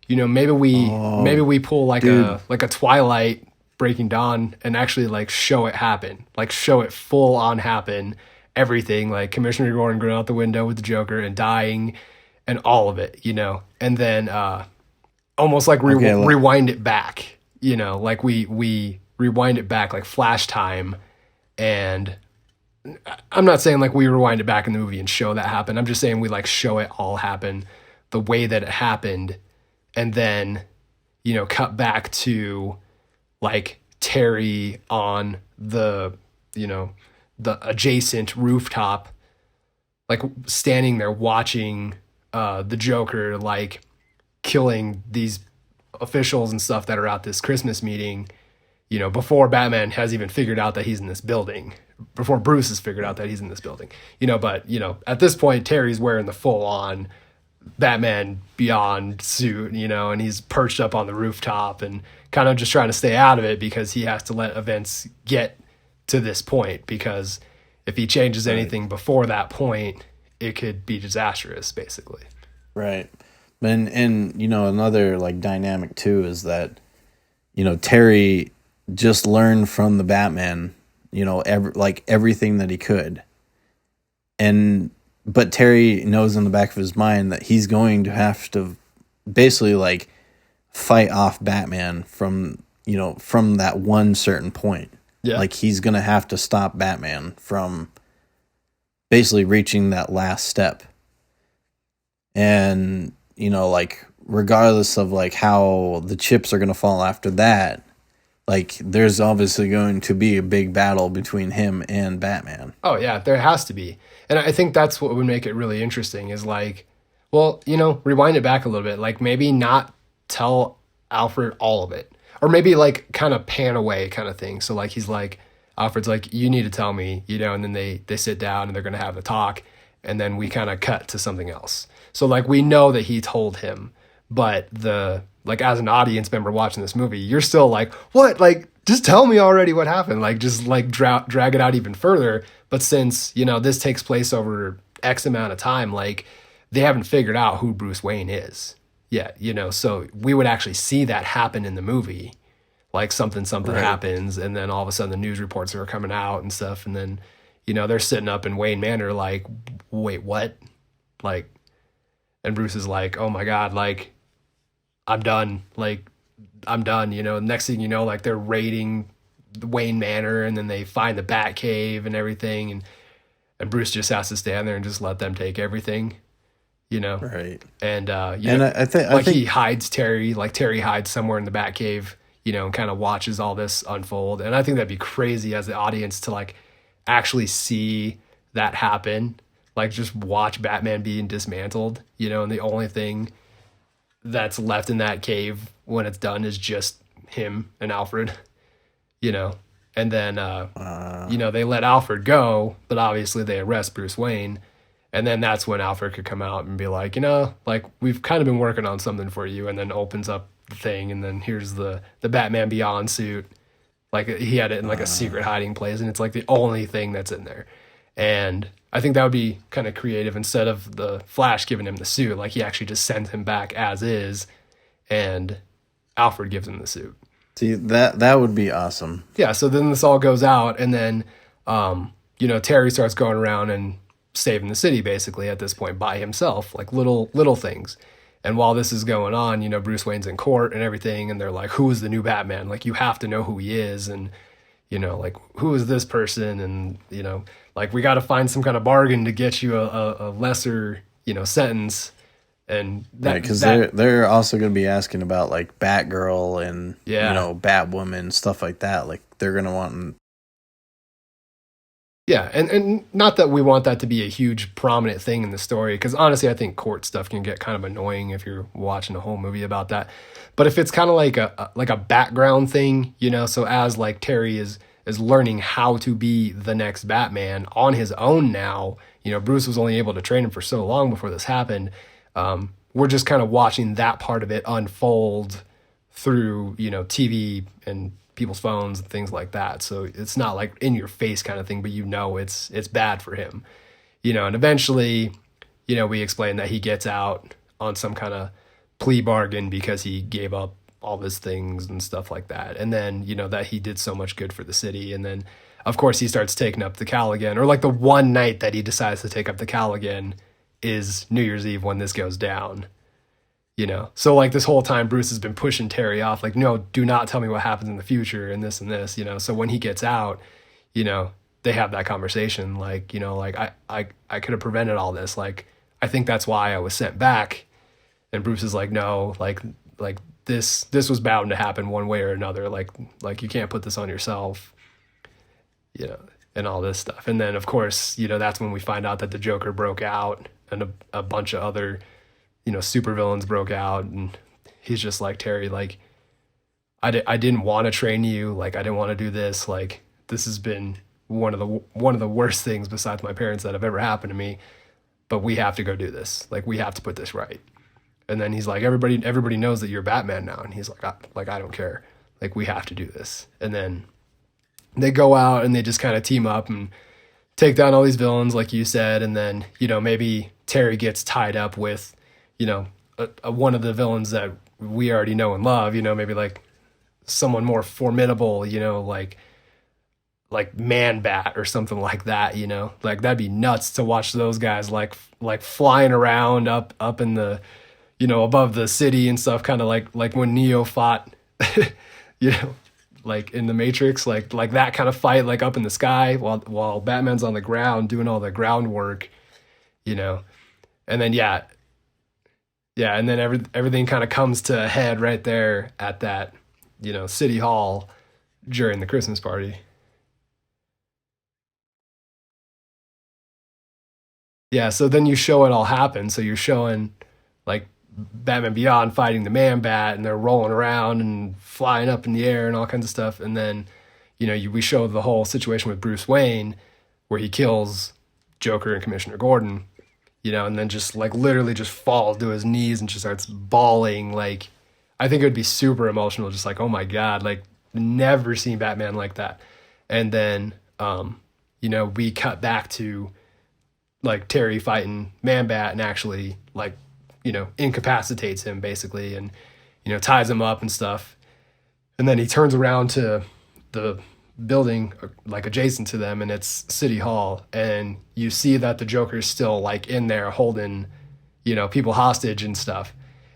maybe we pull like a Twilight Breaking Dawn and actually like show it happen, like show it full on happen. Everything, like Commissioner Gordon going out the window with the Joker and dying and all of it, and then, almost like rewind it back. Like we rewind it back, like flash time. And I'm not saying like we rewind it back in the movie and show that happen. I'm just saying we like show it all happen the way that it happened. And then, cut back to like Terry on the, the adjacent rooftop, like standing there watching the Joker like killing these officials and stuff that are at this Christmas meeting, before Batman has even figured out that he's in this building, before Bruce has figured out that he's in this building, but, at this point, Terry's wearing the full on Batman Beyond suit, and he's perched up on the rooftop and kind of just trying to stay out of it because he has to let events get to this point, because if he changes anything before that point, it could be disastrous, basically. Right. And another like dynamic too is that, Terry just learned from the Batman, everything that he could. But Terry knows in the back of his mind that he's going to have to basically like fight off Batman from that one certain point. Yeah. Like he's going to have to stop Batman from basically reaching that last step. And, like regardless of like how the chips are going to fall after that, like there's obviously going to be a big battle between him and Batman. Oh yeah, there has to be. And I think that's what would make it really interesting is like, well, rewind it back a little bit, like maybe not tell Alfred all of it, or maybe like kind of pan away kind of thing. So like, he's like, Alfred's like, you need to tell me, and then they sit down and they're going to have a talk, and then we kind of cut to something else. So like, we know that he told him, but like as an audience member watching this movie, you're still like, what? Like, just tell me already what happened. Like, just like drag it out even further. But since, this takes place over X amount of time, like they haven't figured out who Bruce Wayne is yet, so we would actually see that happen in the movie. Like something right. happens, and then all of a sudden the news reports are coming out and stuff. And then, they're sitting up in Wayne Manor like, wait, what? Like, and Bruce is like, oh my God, like, I'm done. Like, I'm done. Next thing you know, like they're raiding the Wayne Manor, and then they find the Batcave and everything. And Bruce just has to stand there and just let them take everything, Right. And, I think he hides Terry, like Terry hides somewhere in the Batcave, and kind of watches all this unfold. And I think that'd be crazy as the audience to like actually see that happen. Like just watch Batman being dismantled, and the only thing that's left in that cave when it's done is just him and Alfred, and then, they let Alfred go, but obviously they arrest Bruce Wayne. And then that's when Alfred could come out and be like, like we've kind of been working on something for you, and then opens up the thing, and then here's the Batman Beyond suit. Like he had it in like a secret hiding place, and it's like the only thing that's in there. And I think that would be kind of creative. Instead of the Flash giving him the suit, like he actually just sends him back as is, and Alfred gives him the suit. See, that would be awesome. Yeah, so then this all goes out, and then Terry starts going around and saving the city basically at this point by himself, like little things. And while this is going on, Bruce Wayne's in court and everything, and they're like, who is the new Batman? Like, you have to know who he is, and like, who is this person? And like, we got to find some kind of bargain to get you a lesser sentence. And because they're also going to be asking about like Batgirl and Batwoman, stuff like that. Like they're going to want. Yeah, and not that we want that to be a huge prominent thing in the story, because honestly, I think court stuff can get kind of annoying if you're watching a whole movie about that. But if it's kind of like a background thing, so as like Terry is learning how to be the next Batman on his own now, Bruce was only able to train him for so long before this happened. We're just kind of watching that part of it unfold through, TV and people's phones and things like that. So it's not like in your face kind of thing, but it's bad for him, and eventually, we explain that he gets out on some kind of plea bargain because he gave up all his things and stuff like that. And then, that he did so much good for the city. And then of course he starts taking up the cowl again, or like the one night that he decides to take up the cowl again is New Year's Eve when this goes down. So like this whole time Bruce has been pushing Terry off, like, no, do not tell me what happens in the future and this and this, so when he gets out, they have that conversation, like, like I could have prevented all this, like I think that's why I was sent back. And Bruce is like, no, like this was bound to happen one way or another. Like you can't put this on yourself, you know, and all this stuff. And then of course, you know, that's when we find out that the Joker broke out and a bunch of other, you know, supervillains broke out, and he's just like, Terry, like, I didn't want to train you, like I didn't want to do this, like this has been one of the worst things besides my parents that have ever happened to me, but we have to go do this, like we have to put this right. And then he's like, everybody knows that you're Batman now, and he's like, I don't care, like we have to do this. And then they go out and they just kind of team up and take down all these villains, like you said. And then, you know, maybe Terry gets tied up with, you know, one of the villains that we already know and love, you know, maybe like someone more formidable, you know, like Man Bat or something like that, you know, like that'd be nuts to watch those guys like flying around up in the, you know, above the city and stuff, kind of like when Neo fought, you know, like in the Matrix, like that kind of fight, like up in the sky while Batman's on the ground doing all the groundwork, you know. And then yeah, and then everything kind of comes to a head right there at that, you know, City Hall during the Christmas party. Yeah, so then you show it all happen. So you're showing like Batman Beyond fighting the Man Bat, and they're rolling around and flying up in the air and all kinds of stuff. And then, you know, we show the whole situation with Bruce Wayne where he kills Joker and Commissioner Gordon, you know, and then just like literally just falls to his knees and just starts bawling. Like, I think it would be super emotional, just like, oh my God, like never seen Batman like that. And then, you know, we cut back to like Terry fighting Man Bat and actually like, you know, incapacitates him basically, and, you know, ties him up and stuff. And then he turns around to the building like adjacent to them, and it's City Hall, and you see that the Joker's still like in there holding, you know, people hostage and stuff.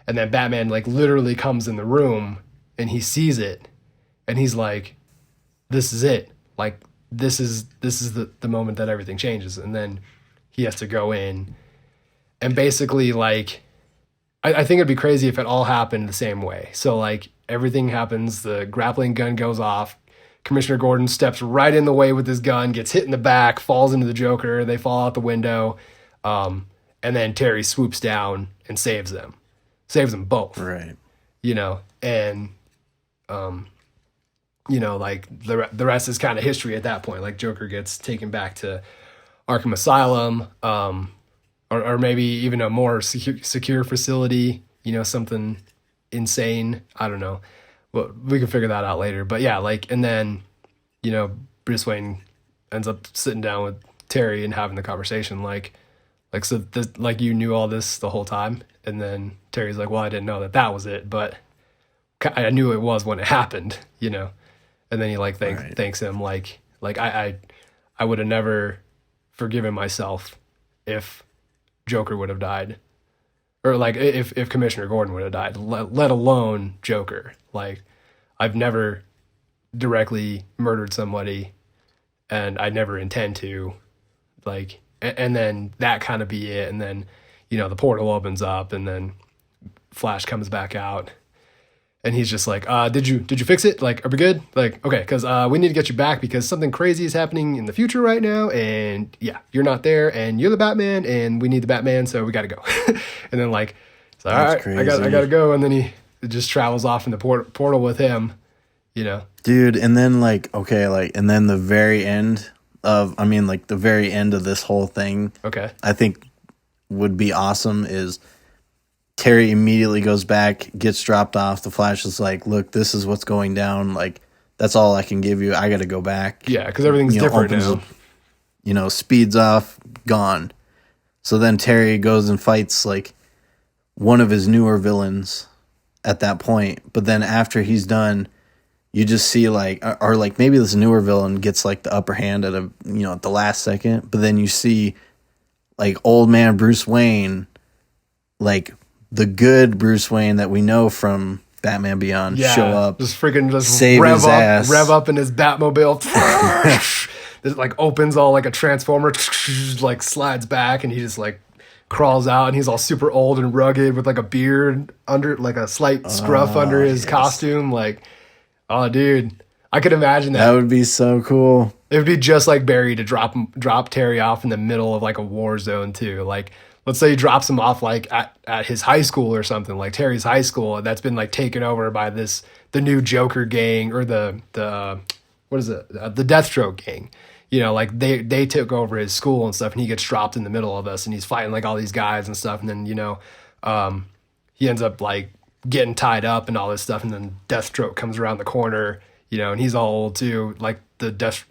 And then Batman like literally comes in the room and he sees it, and he's like, this is it, like this is the moment that everything changes. And then he has to go in and basically like, I think it'd be crazy if it all happened the same way. So like everything happens, the grappling gun goes off, Commissioner Gordon steps right in the way with his gun, gets hit in the back, falls into the Joker, they fall out the window, and then Terry swoops down and saves them both. Right. You know, and you know, like the rest is kind of history at that point. Like Joker gets taken back to Arkham Asylum, or maybe even a more secure facility, you know, something insane. I don't know. Well, we can figure that out later. But yeah, like, and then, you know, Bruce Wayne ends up sitting down with Terry and having the conversation. Like so, like you knew all this the whole time. And then Terry's like, well, I didn't know that was it, but I knew it was when it happened, you know. And then he like thanks him, like I would have never forgiven myself if Joker would have died, or like if Commissioner Gordon would have died, let alone Joker. Like, I've never directly murdered somebody, and I never intend to. Like, and then that kind of be it. And then, you know, the portal opens up, and then Flash comes back out, and he's just like, did you fix it? Like, are we good? Like, okay, because we need to get you back because something crazy is happening in the future right now, and yeah, you're not there, and you're the Batman, and we need the Batman, so we got to go. And then like, it's like, all right, crazy. I got to go, and then he just travels off in the portal with him, you know, dude. And then like, okay, like, and then the very end of, I mean, like the very end of this whole thing, okay, I think would be awesome is Terry immediately goes back, gets dropped off. The Flash is like, look, this is what's going down. Like, that's all I can give you. I got to go back. Yeah, because everything's different now. You know, speeds off, gone. So then Terry goes and fights, like, one of his newer villains at that point. But then after he's done, you just see, like, or like maybe this newer villain gets, like, the upper hand at at the last second. But then you see, like, old man Bruce Wayne, like, the good Bruce Wayne that we know from Batman Beyond, show up, just freaking save his ass, rev up in his Batmobile. It like opens all like a transformer, like slides back, and he just like crawls out and he's all super old and rugged with like a beard under, like a slight scruff under Oh, his yes. costume. Like, oh, dude, I could imagine That that. would be so cool. It would be just like Barry to drop Terry off in the middle of like a war zone too. Like, let's say he drops him off like at his high school or something, like Terry's high school that's been like taken over by the new Joker gang, or the what is it, the Deathstroke gang. You know, like they took over his school and stuff, and he gets dropped in the middle of us, and he's fighting like all these guys and stuff, and then um, he ends up like getting tied up and all this stuff, and then Deathstroke comes around the corner, and he's all old too, like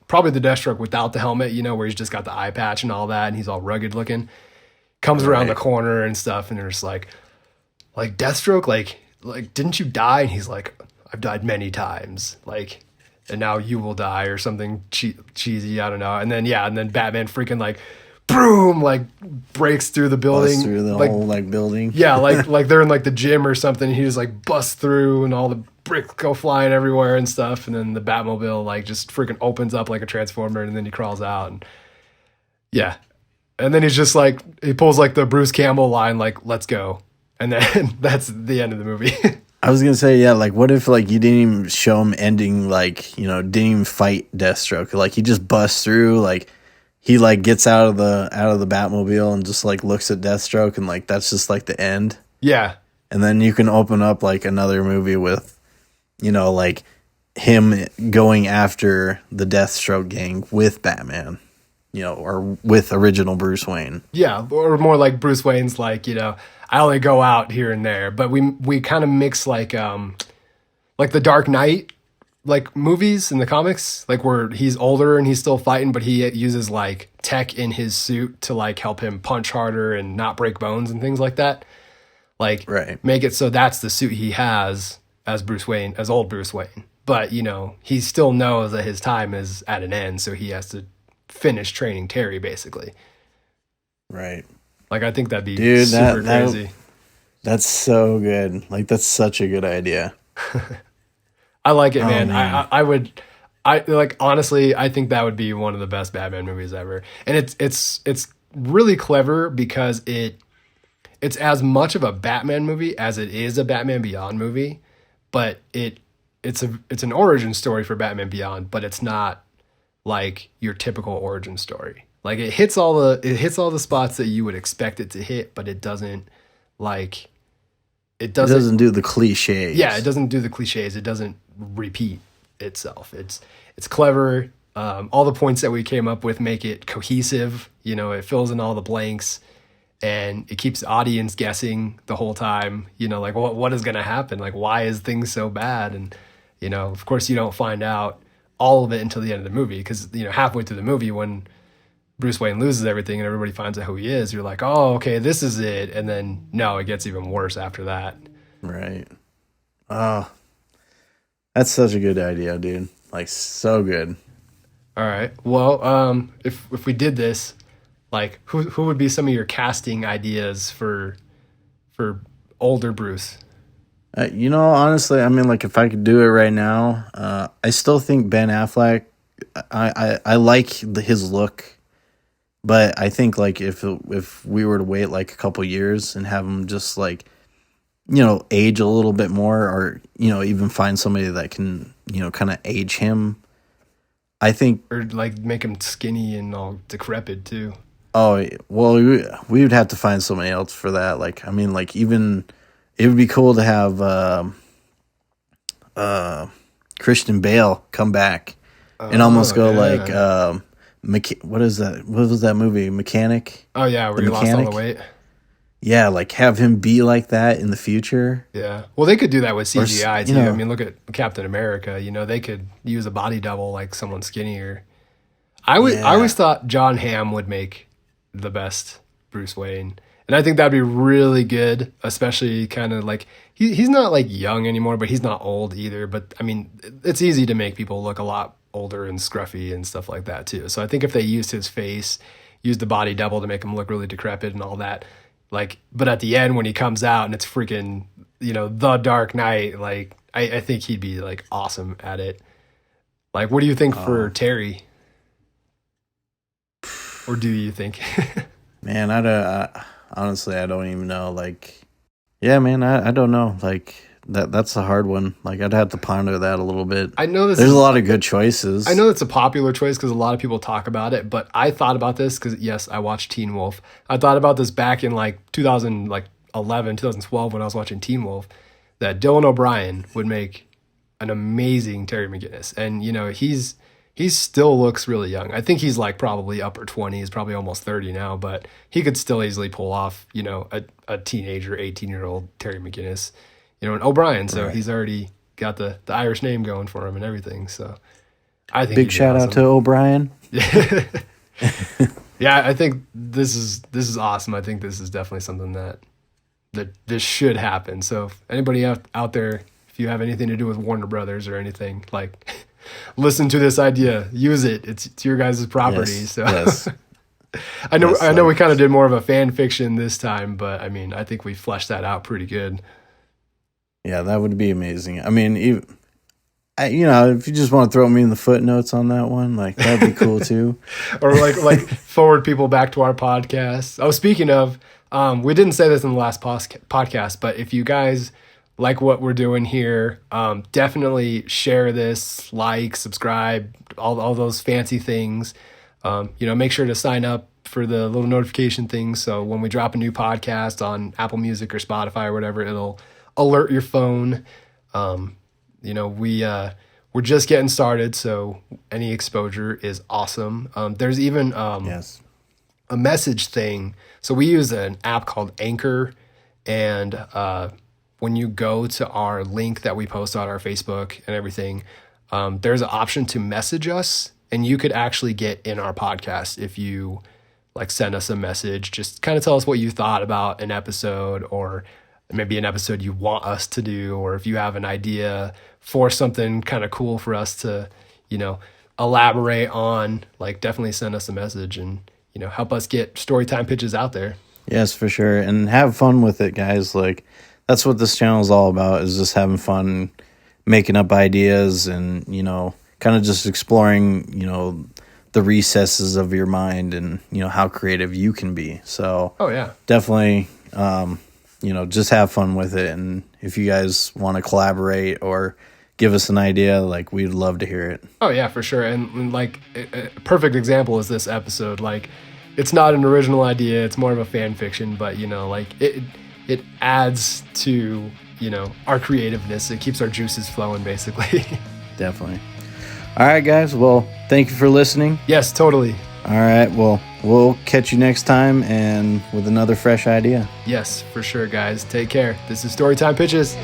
probably the Deathstroke without the helmet, where he's just got the eye patch and all that, and he's all rugged looking, comes around the Right. corner and stuff, and there's like Deathstroke, like didn't you die? And he's like, I've died many times, like, and now you will die, or something cheesy, I don't know. And then yeah, and then Batman freaking like, boom, like breaks through the Bust building, through the like whole like building. yeah, like they're in like the gym or something. And he just like busts through, and all the bricks go flying everywhere and stuff. And then the Batmobile like just freaking opens up like a transformer, and then he crawls out, and yeah, and then he's just like, he pulls like the Bruce Campbell line, like "Let's go," and then that's the end of the movie. I was gonna say, yeah, like what if like you didn't even show him ending, like, didn't even fight Deathstroke. Like he just busts through, like he like gets out of the Batmobile and just like looks at Deathstroke, and like that's just like the end. Yeah, And then you can open up like another movie with, like him going after the Deathstroke gang with Batman, or with original Bruce Wayne. yeah, or more like Bruce Wayne's like, I only go out here and there, but we kind of mix like the Dark Knight like movies in the comics, like where he's older and he's still fighting, but he uses like tech in his suit to like help him punch harder and not break bones and things like that. Like Right. make it so that's the suit he has as Bruce Wayne, as old Bruce Wayne. But he still knows that his time is at an end, so he has to finish training Terry basically. Right. Like I think that'd be Dude, super that crazy. that's so good. Like that's such a good idea. I like it, Oh man. man. I would, I like honestly, I think that would be one of the best Batman movies ever, and it's really clever because it's as much of a Batman movie as it is a Batman Beyond movie, but it's an origin story for Batman Beyond, but it's not like your typical origin story. Like it hits all the spots that you would expect it to hit, but it doesn't like it It doesn't doesn't do the cliches. yeah, it doesn't do the cliches. It doesn't repeat itself. It's clever. All the points that we came up with make it cohesive. It fills in all the blanks, and it keeps the audience guessing the whole time. Like what is going to happen? Like why is things so bad? And of course, you don't find out all of it until the end of the movie, because halfway through the movie when Bruce Wayne loses everything and everybody finds out who he is, you're like, oh, okay, this is it. And then no, it gets even worse after that. Right. Oh, that's such a good idea, dude. Like so good. All right. Well, if we did this, like, who would be some of your casting ideas for older Bruce? Honestly, I mean, like if I could do it right now, I still think Ben Affleck. I like his look, but I think like if we were to wait like a couple years and have him just like age a little bit more, or even find somebody that can kind of age him. I think. Or like make him skinny and all decrepit too? Oh well, we would have to find somebody else for that. Like I mean, like even it would be cool to have Christian Bale come back and almost Oh go like yeah. what is that? What was that movie? Mechanic. Oh yeah, where The he lost all the Mechanic? weight. Yeah, like have him be like that in the future. Yeah. Well, they could do that with Or CGI too. I mean, look at Captain America. They could use a body double like someone skinnier. I always Yeah. thought John Hamm would make the best Bruce Wayne. And I think that'd be really good, especially kind of like he's not like young anymore, but he's not old either. But I mean, it's easy to make people look a lot older and scruffy and stuff like that too. So I think if they used his face, used the body double to make him look really decrepit and all that, like, but at the end when he comes out and it's freaking, the Dark Knight, like I think he'd be like awesome at it. Like, what do you think for Oh Terry? Or do you think? man, honestly, I don't even know. Like, yeah, man, I don't know. Like that's a hard one. Like I'd have to ponder that a little bit. I know this There's is a lot of good choices. I know it's a popular choice because a lot of people talk about it, but I thought about this because yes, I watched Teen Wolf. I thought about this back in like 2011, 2012 when I was watching Teen Wolf, that Dylan O'Brien would make an amazing Terry McGinnis, and he still looks really young. I think he's like probably upper 20s, probably almost 30 now, but he could still easily pull off a teenager, 18-year-old Terry McGinnis, and O'Brien. So Right. he's already got the Irish name going for him and everything. So I think Big shout out to O'Brien. Yeah, I think this is awesome. I think this is definitely something that this should happen. So if anybody out there, if you have anything to do with Warner Brothers or anything, like listen to this idea, use it. It's your guys' property. Yes, So yes. I know Yes, we like- kind of did more of a fan fiction this time, but I mean, I think we fleshed that out pretty good. Yeah, that would be amazing. I mean, even, if you just want to throw me in the footnotes on that one, like that'd be cool too. Or like forward people back to our podcast. Oh, speaking of, we didn't say this in the last podcast, but if you guys like what we're doing here, definitely share this, like, subscribe, all those fancy things. Make sure to sign up for the little notification thing, so when we drop a new podcast on Apple Music or Spotify or whatever, it'll alert your phone. We're just getting started, so any exposure is awesome. There's even Yes. a message thing. So we use an app called Anchor, and when you go to our link that we post on our Facebook and everything, there's an option to message us, and you could actually get in our podcast if you like send us a message. Just kind of tell us what you thought about an episode, or maybe an episode you want us to do, or if you have an idea for something kind of cool for us to, elaborate on, like definitely send us a message and, help us get Storytime pitches out there. Yes, for sure. And have fun with it, guys. Like that's what this channel is all about, is just having fun, making up ideas and, kind of just exploring, the recesses of your mind and, how creative you can be. So Oh yeah. definitely, just have fun with it. And if you guys want to collaborate or give us an idea, like we'd love to hear it. Oh yeah, for sure. And like a perfect example is this episode. Like it's not an original idea, it's more of a fan fiction, but it adds to, our creativeness. It keeps our juices flowing basically. Definitely. All right, guys. Well, thank you for listening. Yes, totally. All right. Well, we'll catch you next time and with another fresh idea. Yes, for sure, guys. Take care. This is Storytime Pitches.